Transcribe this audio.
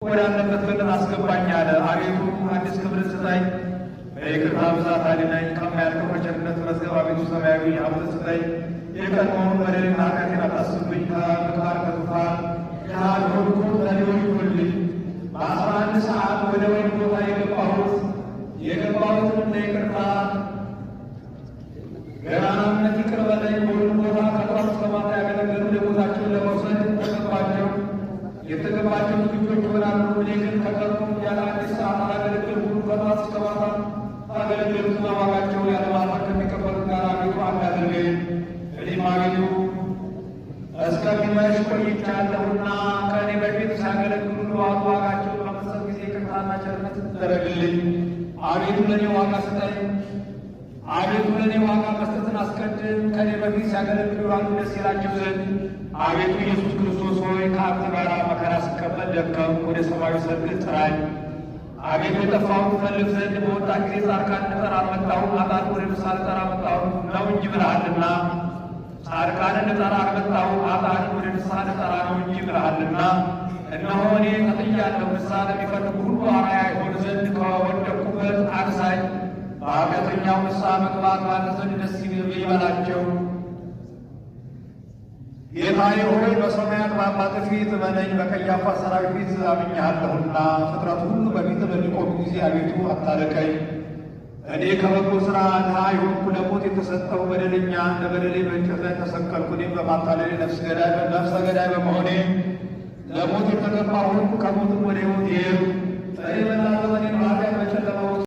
ወዳለበት ገነት አስገባኝ አለ። አቤቱ አዲስ ክብርን ስጠኝ፣ በይቅርታ ብዛት አድነኝ። ከማያልቀው ከቸርነት መዝገብ አቤቱ ሰማያዊ ሀብት ስጠኝ። የቀድሞውን በደሌን ኃጢአቴን አታስብብኝ። ከምግባር ከትሩፋት ድሀ ለሆንኩ ለሌሎች ሁልኝ። በ11 ሰዓት ወደ ወይን ቦታ የገባሁትን እንደ ይቅርታ ገናናነት ይቅር በለኝ። በሁሉ ቦታ ከጠዋት እስከ ማታ ያገለገሉ ደሞዛቸውን ለመውሰድ የተገባቸው ዝግጆች ይሆናሉ። እኔ ግን ከቀኑ ያለ 1 ሰዓት አላገለገልኩም። ከጠዋት እስከ ማታ አገለገሉትና ዋጋቸውን ያለ ማፈር ከሚቀበሉት ጋር አቤቱ አንድ አድርገኝ። እኔም አቤቱ እስከሚመሽ ቆይቻለሁና ከእኔ በፊት ሲያገለግሉ ለዋጡ ዋጋቸውን በመስጠት ጊዜ ይቅርታና ቸርነት ትደረግልኝ። አቤቱ ለእኔ ዋጋ ስጠኝ። አቤቱ ለእኔ ዋጋ መስጠትን አስቀድም። ከእኔ በፊት ሲያገለግሉ ላሉ ደስ ይላቸው ዘንድ አቤቱ ኢየሱስ ክርስቶስ ሆይ ከአንተ ጋር መከራ ስቀበል ደከምሁ። ወደ ሰማያዊ ሰርግህ ጥራኝ። አቤቱ የጠፋሁት እፈልግ ዘንድ በወጣ ጊዜ ጻድቃን ልጠራ አልመጣሁም፣ ኃጥአንን ወደ ንስሐ ልጠራ መጣሁ ነው እንጂ ብለሃልና። ጻድቃንን ልጠራ አልመጣሁም፣ ኃጥአንን ወደ ንስሐ ልጠራ ነው እንጂ ብለሃልና። እነሆ እኔ ተጥያለሁ። ንስሐ ለሚፈልጉ ሁሉ አርአያ ይሆን ዘንድ ከወደቅሁበት አንሳኝ። በኃጢአተኛው ንስሐ መግባት ባንተ ዘንድ ደስ ይበላቸው። ጌታዬ ሆይ በሰማያት በአባትህ ፊት እመነኝ። በቀያፋ ሰራዊት ፊት አምኜሃለሁና ፍጥረት ሁሉ በፊት በሚቆሙ ጊዜ አቤቱ አታርቀኝ። እኔ ከበጎ ሥራ ድሀ የሆንኩ ለሞት የተሰጠሁ በደለኛ እንደ በደሌ በእንጨት ላይ ተሰቀልኩ። እኔም በማታለሌ ነፍሰ ገዳይ በመሆኔ ለሞት የተገባሁ ሆንኩ። ከሞትም ወደ ሕይወት ይሄዱ እኔ በላ ዘመኔን በኃጢአት በጨለማ